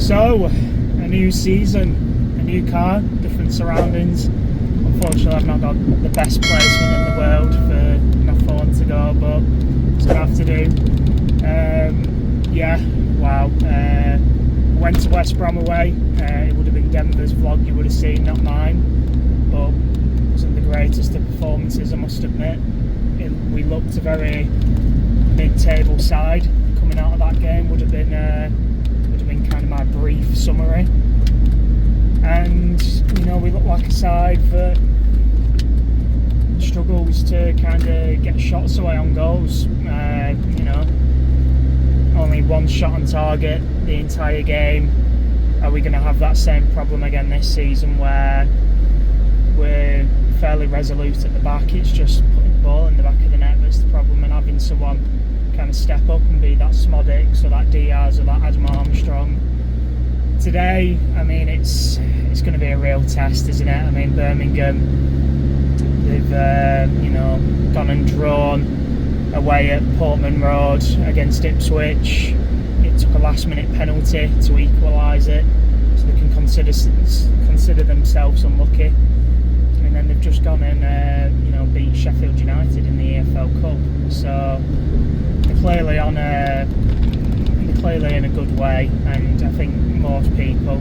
So, a new season, a new car, different surroundings. Unfortunately, I've not got the best placement in the world for my phone to go, but it's going to have to do. Wow. Went to West Brom away. It would have been Denver's vlog you would have seen, not mine. But it wasn't the greatest of performances, I must admit. We looked a very mid-table side. Coming out of that game would have been kind of my brief summary. And we look like a side that struggles to kind of get shots away on goals. Only one shot on target the entire game. Are we going to have that same problem again this season where we're fairly resolute at the back? It's just putting the ball in the back of the net that's the problem, and having someone kind of step up and be that Smodics or that Diaz or that Adam Armstrong. Today, it's going to be a real test, isn't it? Birmingham, they've gone and drawn away at Portman Road against Ipswich. It took a last-minute penalty to equalise it, so they can consider themselves unlucky. And then they've just gone and beat Sheffield United in the EFL Cup. So they're clearly in a good way, and I think most people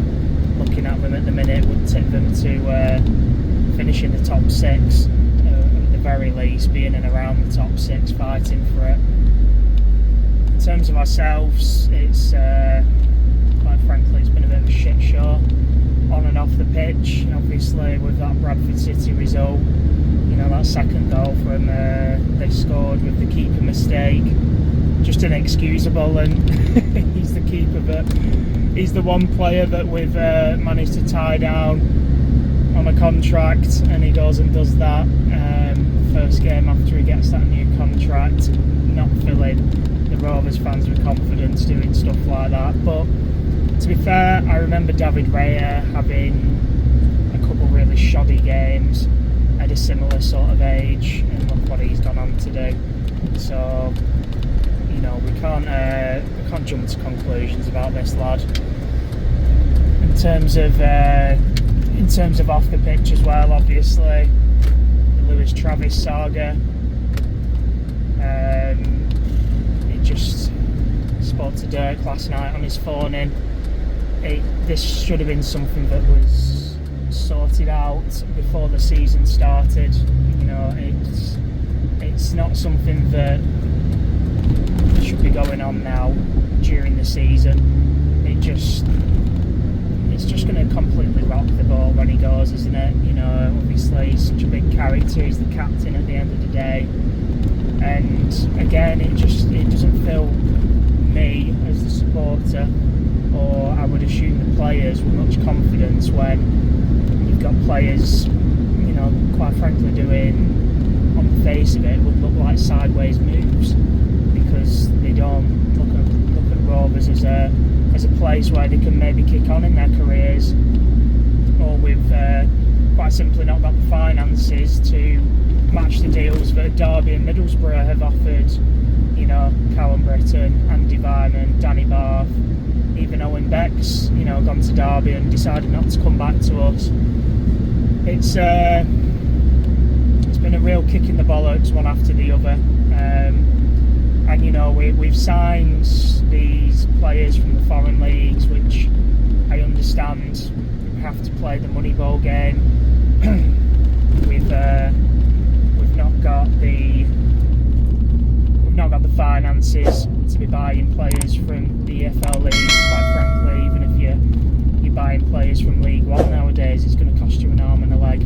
looking at them at the minute would tip them to finish in the top six, at the very least, being in around the top six, fighting for it. In terms of ourselves, it's quite frankly, it's been a bit of a shit show on and off the pitch. Obviously, with that Bradford City result, that second goal from they scored with the keeper mistake, just inexcusable. And he's the keeper, but he's the one player that we've managed to tie down on a contract, and he goes and does that first game after he gets that new contract, not filling the Rovers fans with confidence doing stuff like that. But to be fair, I remember David Raya having a couple really shoddy games at a similar sort of age, and look what he's gone on to do. So we can't jump to conclusions about this lad. In terms of off the pitch as well, obviously the Lewis Travis saga. It just spoke to Dirk last night on his phone in. This should have been something that was sorted out before the season started. It's not something that should be going on now during the season. It's just going to completely rock the ball when he goes, isn't it? Obviously he's such a big character. He's the captain at the end of the day, and again, it doesn't fill me as the supporter, or I would assume the players, with much confidence when you've got players, quite frankly, doing, on the face of it, would look like sideways moves, because they don't look at Rovers as a place where they can maybe kick on in their careers, or we've quite simply not got the finances to match the deals that Derby and Middlesbrough have offered. Callum Britton, Andy Vyman, Danny Barth, even Owen Beck's gone to Derby and decided not to come back to us. It's been a real kick in the bollocks, one after the other. And we've signed these players from the foreign leagues, which I understand have to play the Moneyball game. We've not got the finances to be buying players from the EFL league. Quite frankly, even if you're buying players from League One nowadays, it's going to cost you an arm and a leg. A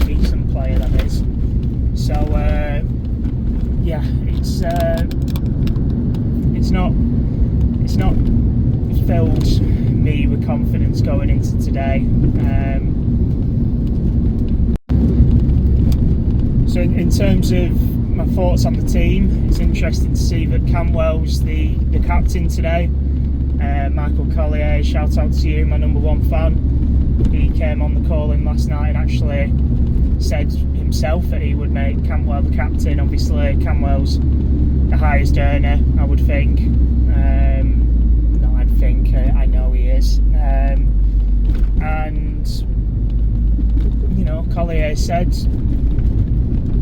decent player, that is. So it's not filled me with confidence going into today. So in terms of my thoughts on the team, it's interesting to see that Cantwell's the captain today. Michael Collier, shout out to you, my number one fan. He came on the call in last night and actually said himself that he would make Cantwell the captain. Obviously Cantwell's the highest earner, I would think. I know he is. said,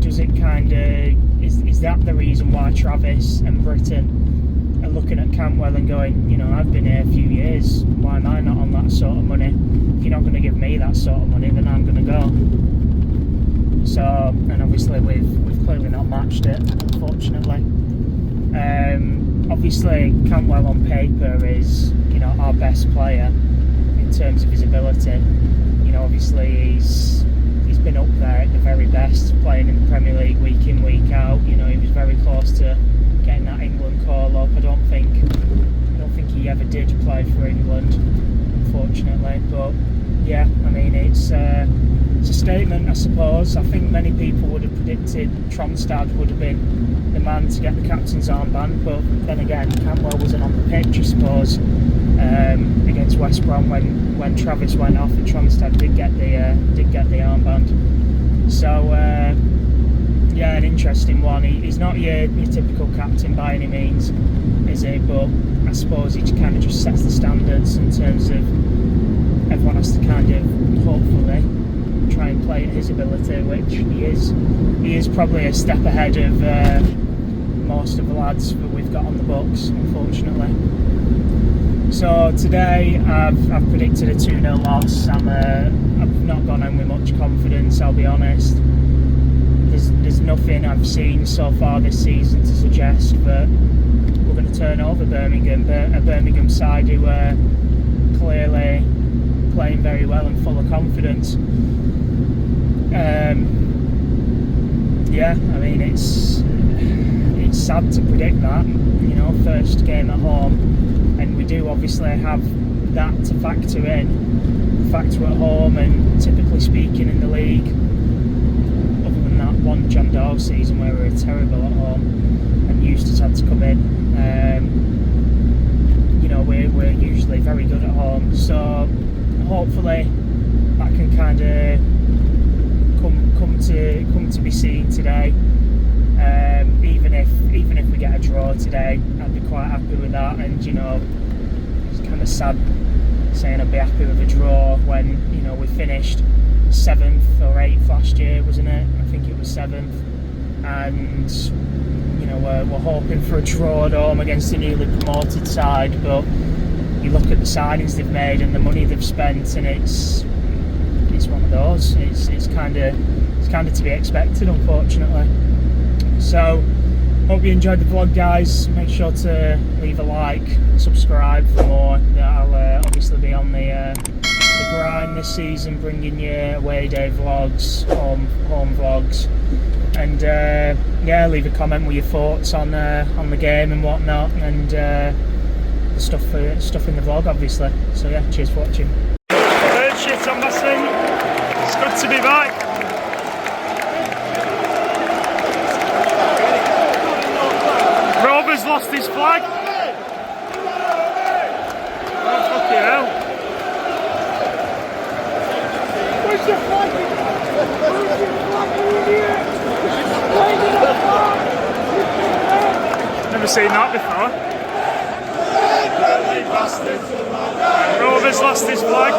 does it kind of, is that the reason why Travis and Britain are looking at Cantwell and going, you know, I've been here a few years, why am I not on that sort of money? If you're not going to give me that sort of money, then I'm going to go. So, and obviously we've clearly not matched it, unfortunately. Obviously Cantwell on paper is, you know, our best player in terms of his ability. You know, obviously he's been up there at the very best, playing in the Premier League week in, week out. You know, he was very close to getting that England call up. I don't think he ever did play for England, unfortunately. But yeah, I mean, it's a statement, I suppose. I think many people would have predicted Tronstad would have been the man to get the captain's armband, but then again, Cantwell wasn't on the pitch, I suppose, against West Brom when Travis went off, and Tronstad did get the armband. So yeah, an interesting one. He's not your typical captain by any means, is he? But I suppose he kind of just sets the standards in terms of everyone has to kind of hopefully try and play at his ability, which he is. He is probably a step ahead of most of the lads that we've got on the books, unfortunately. So today I've predicted a 2-0 loss. I've not gone in with much confidence, I'll be honest. There's nothing I've seen so far this season to suggest that we're going to turn over Birmingham, but a Birmingham side who are clearly playing very well and full of confidence. Yeah, I mean, it's sad to predict that, you know, first game at home, and we do obviously have that to factor in. Factor at home, and typically speaking in the league, other than that one John Doe season where we were terrible at home and Eustace had to come in, you know, we're usually very good at home, so hopefully that can kind of come to be seen today. Even if we get a draw today, I'd be quite happy with that. And you know, it's kind of sad saying I'd be happy with a draw when, you know, we finished 7th or 8th last year, wasn't it? I think it was 7th, and you know, we're hoping for a draw at home against a newly promoted side. But you look at the signings they've made and the money they've spent, and it's one of those. It's kind of to be expected, unfortunately. So hope you enjoyed the vlog, guys. Make sure to leave a like, subscribe for more. I'll obviously be on the grind this season, bringing you away day vlogs, home vlogs, and yeah, leave a comment with your thoughts on the game and whatnot, and the stuff in the vlog, obviously. So yeah, cheers for watching. Third shit on my thing. It's good to be back. Rovers lost his flag. Oh, fucking hell. Where's the flag? Never seen that before. Rovers lost his flag.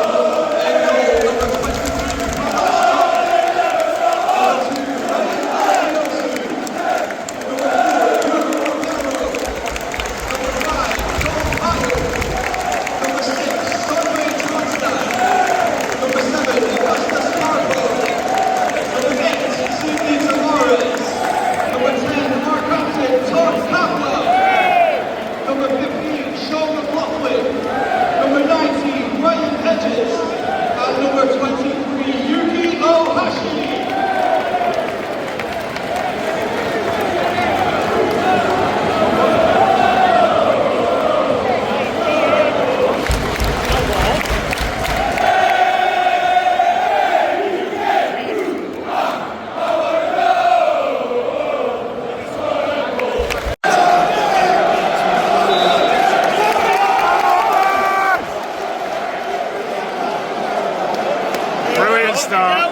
Start.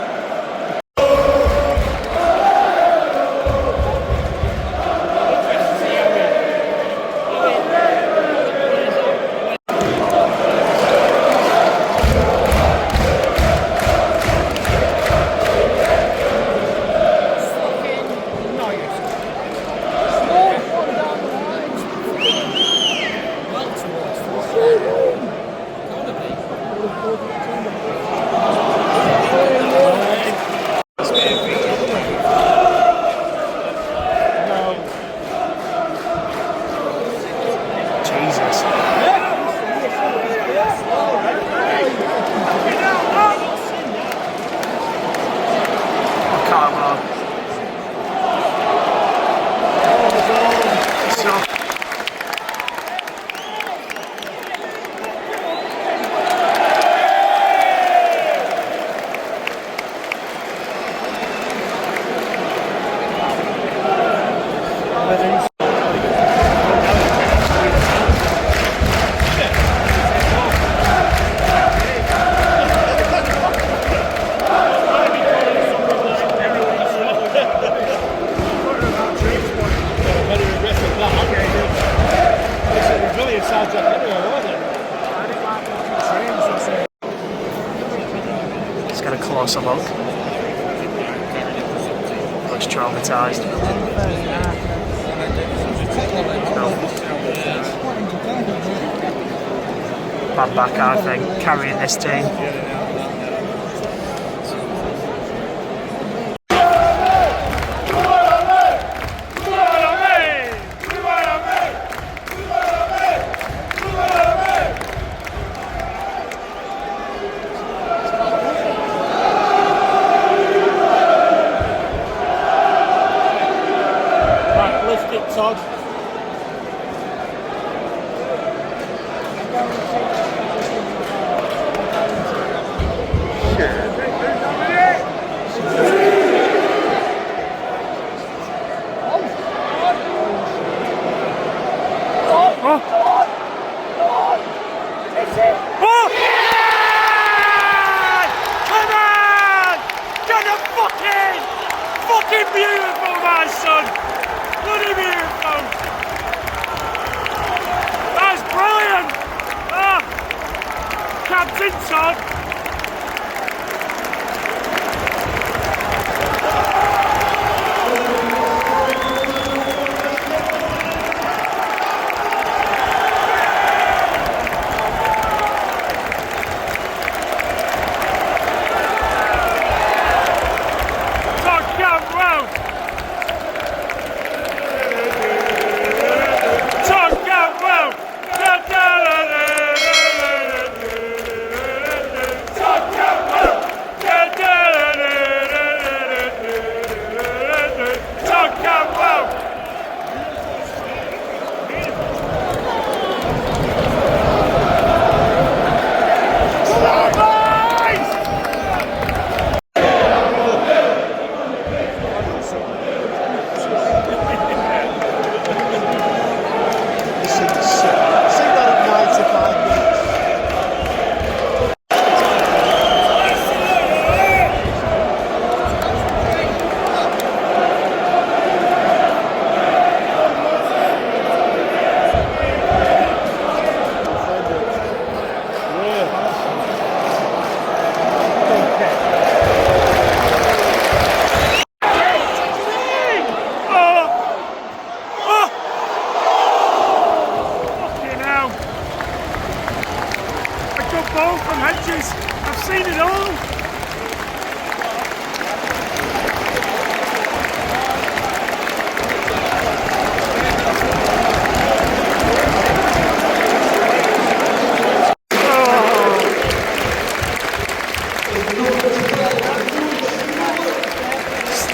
closer look. Looks traumatised. Bad back, I think, carrying this team.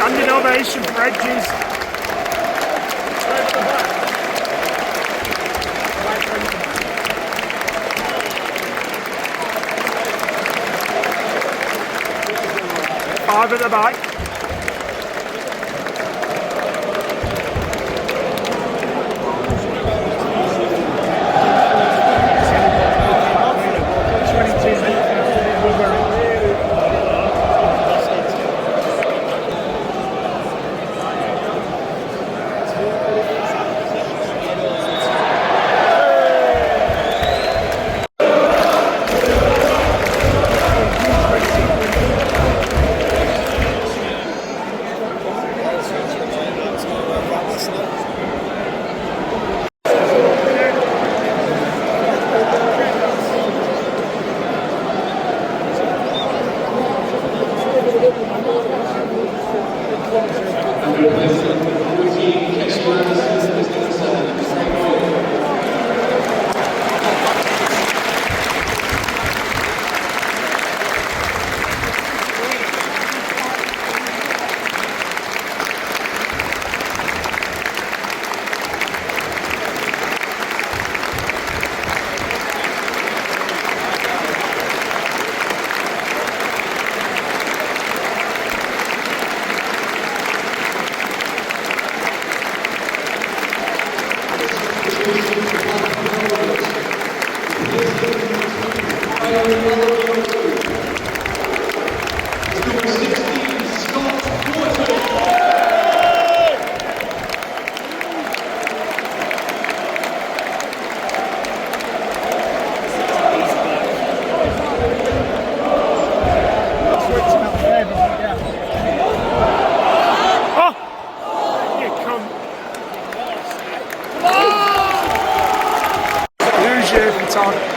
Standing ovation for Edges. Five at the back. on.